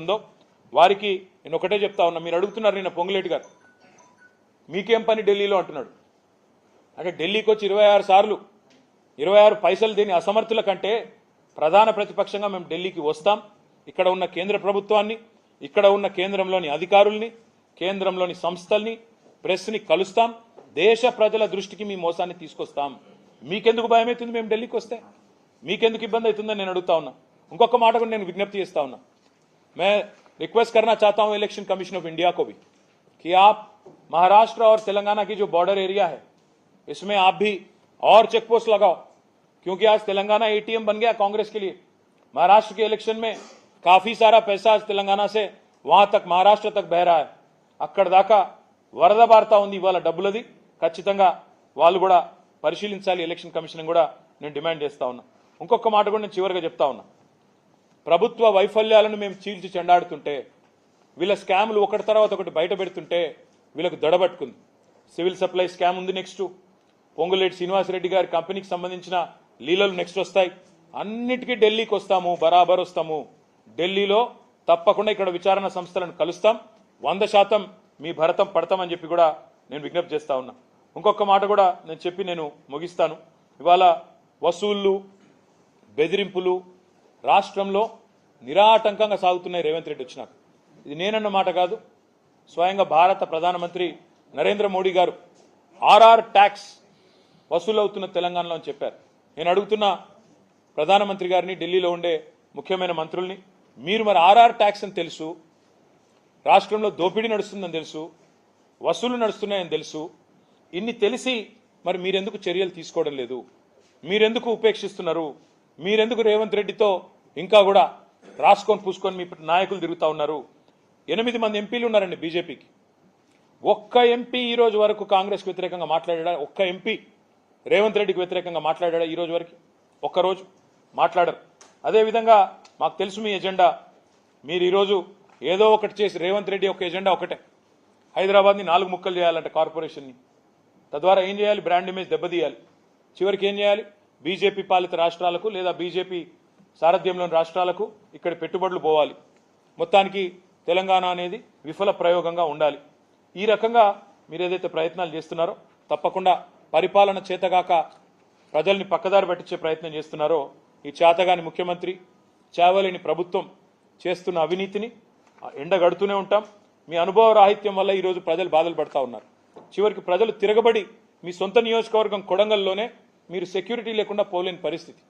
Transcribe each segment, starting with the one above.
ఉందో వారికి నేను ఒకటే చెప్తా ఉన్నా. మీరు అడుగుతున్నారు నిన్న పొంగులేటి గారు మీకేం పని ఢిల్లీలో అంటున్నాడు. అంటే ఢిల్లీకి వచ్చి 26 సార్లు 26 పైసలు దీని అసమర్థుల కంటే ప్రధాన ప్రతిపక్షంగా మేము ఢిల్లీకి వస్తాం. ఇక్కడ ఉన్న కేంద్ర ప్రభుత్వాన్ని, ఇక్కడ ఉన్న కేంద్రంలోని అధికారుల్ని, కేంద్రంలోని సంస్థల్ని, ప్రెస్ని కలుస్తాం. దేశ ప్రజల దృష్టికి మీ మోసాన్ని తీసుకొస్తాం. మీకెందుకు భయం అవుతుంది మేము ఢిల్లీకి వస్తే? మీకెందుకు ఇబ్బంది అవుతుందని నేను అడుగుతా ఉన్నా. ఇంకొక మాట కూడా నేను విజ్ఞప్తి చేస్తా ఉన్నా. मैं रिक्वेस्ट करना चाहता हूं इलेक्शन कमीशन ऑफ इंडिया को भी कि आप महाराष्ट्र और तेलंगाना की जो बॉर्डर एरिया है इसमें आप भी और चेक पोस्ट लगाओ, क्योंकि आज तेलंगाना एटीएम बन गया कांग्रेस के लिए। महाराष्ट्र के इलेक्शन में काफी सारा पैसा आज तेलंगाना से वहां तक महाराष्ट्र तक बह रहा है. అక్కడ దాకా వరద బారుతా ఉంది ఇవాళ డబ్బులది. ఖచ్చితంగా వాళ్ళు కూడా పరిశీలించాలి. ఎలక్షన్ కమిషన్ కూడా నేను డిమాండ్ చేస్తా ఉన్నా. ఇంకొక మాట కూడా నేను చివరిగా చెప్తా ఉన్నా. ప్రభుత్వ వైఫల్యాలను మేము చీల్చి చెండాడుతుంటే, వీళ్ళ స్కామ్లు ఒకటి తర్వాత ఒకటి బయట పెడుతుంటే వీళ్ళకు దడబట్టుకుంది. సివిల్ సప్లై స్కామ్ ఉంది, నెక్స్ట్ పొంగులేటి శ్రీనివాసరెడ్డి గారి కంపెనీకి సంబంధించిన లీలలు నెక్స్ట్ వస్తాయి. అన్నిటికీ ఢిల్లీకి వస్తాము, బరాబర్ వస్తాము. ఢిల్లీలో తప్పకుండా ఇక్కడ విచారణ సంస్థలను కలుస్తాం. 100% మీ భరతం పడతామని చెప్పి కూడా నేను విజ్ఞప్తి చేస్తా ఉన్నా. ఇంకొక మాట కూడా నేను చెప్పి నేను ముగిస్తాను. ఇవాళ వసూళ్లు, బెదిరింపులు రాష్ట్రంలో నిరాటంకంగా సాగుతున్నాయి రేవంత్ రెడ్డి వచ్చినాక. ఇది నేనన్న మాట కాదు, స్వయంగా భారత ప్రధానమంత్రి నరేంద్ర మోడీ గారు ఆర్ఆర్ ట్యాక్స్ వసూలవుతున్న తెలంగాణలో అని చెప్పారు. నేను అడుగుతున్న ప్రధానమంత్రి గారిని, ఢిల్లీలో ఉండే ముఖ్యమైన మంత్రుల్ని, మీరు మరి ఆర్ఆర్ ట్యాక్స్ అని తెలుసు, రాష్ట్రంలో దోపిడీ నడుస్తుందని తెలుసు, వసూలు నడుస్తున్నాయని తెలుసు, ఇన్ని తెలిసి మరి మీరెందుకు చర్యలు తీసుకోవడం లేదు? మీరెందుకు ఉపేక్షిస్తున్నారు? మీరెందుకు రేవంత్ రెడ్డితో ఇంకా కూడా రాసుకొని పూసుకొని మీ నాయకులు తిరుగుతూ ఉన్నారు? 8 మంది ఎంపీలు ఉన్నారండి బీజేపీకి. ఒక్క ఎంపీ ఈ రోజు వరకు కాంగ్రెస్కి వ్యతిరేకంగా మాట్లాడా? ఒక్క ఎంపీ రేవంత్ రెడ్డికి వ్యతిరేకంగా మాట్లాడా ఈ రోజు వరకు? ఒక్కరోజు మాట్లాడరు. అదేవిధంగా మాకు తెలుసు మీ ఎజెండా. మీరు ఈరోజు ఏదో ఒకటి చేసి, రేవంత్ రెడ్డి ఒక ఎజెండా ఒకటే, హైదరాబాద్ని 4 ముక్కలు చేయాలంటే కార్పొరేషన్ని. తద్వారా ఏం చేయాలి? బ్రాండ్ ఇమేజ్ దెబ్బతీయాలి. చివరికి ఏం చేయాలి? బీజేపీ పాలిత రాష్ట్రాలకు లేదా బీజేపీ సారథ్యంలోని రాష్ట్రాలకు ఇక్కడ పెట్టుబడులు పోవాలి. మొత్తానికి తెలంగాణ అనేది విఫల ప్రయోగంగా ఉండాలి. ఈ రకంగా మీరు ఏదైతే ప్రయత్నాలు చేస్తున్నారో, తప్పకుండా పరిపాలన చేతగాక ప్రజల్ని పక్కదారి పట్టించే ప్రయత్నం చేస్తున్నారో, ఈ చేతగాని ముఖ్యమంత్రి, చావలేని ప్రభుత్వం చేస్తున్న అవినీతిని ఎండగడుతూనే ఉంటాం. మీ అనుభవ రాహిత్యం వల్ల ఈరోజు ప్రజలు బాధలు పడతా ఉన్నారు. చివరికి ప్రజలు తిరగబడి మీ సొంత నియోజకవర్గం కొడంగల్లోనే మీరు సెక్యూరిటీ లేకుండా పోలేని పరిస్థితి.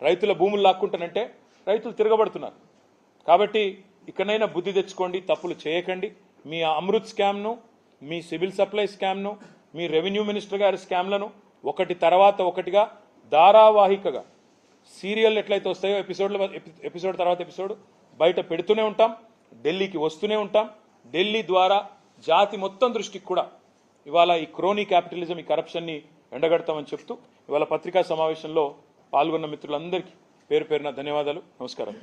రైతుల భూములు లాక్కుంటానంటే రైతులు తిరగబడుతున్నారు. కాబట్టి ఇకనైనా బుద్ధి తెచ్చుకోండి, తప్పులు చేయకండి. మీ అమృత్ స్కామ్ను, మీ సివిల్ సప్లై స్కామ్ను, మీ రెవెన్యూ మినిస్టర్ గారి స్కామ్లను ఒకటి తర్వాత ఒకటిగా ధారావాహికగా సీరియల్ ఎట్లయితే వస్తాయో ఎపిసోడ్ తర్వాత ఎపిసోడ్ బయట పెడుతూనే ఉంటాం. ఢిల్లీకి వస్తూనే ఉంటాం. ఢిల్లీ ద్వారా జాతి మొత్తం దృష్టికి కూడా ఇవాళ ఈ క్రోనీ క్యాపిటలిజం, ఈ కరప్షన్ని ఎండగడతామని చెప్తూ ఇవాళ పత్రికా సమావేశంలో పాల్గొన్న మిత్రులందరికీ పేరు పేరున ధన్యవాదాలు, నమస్కారం.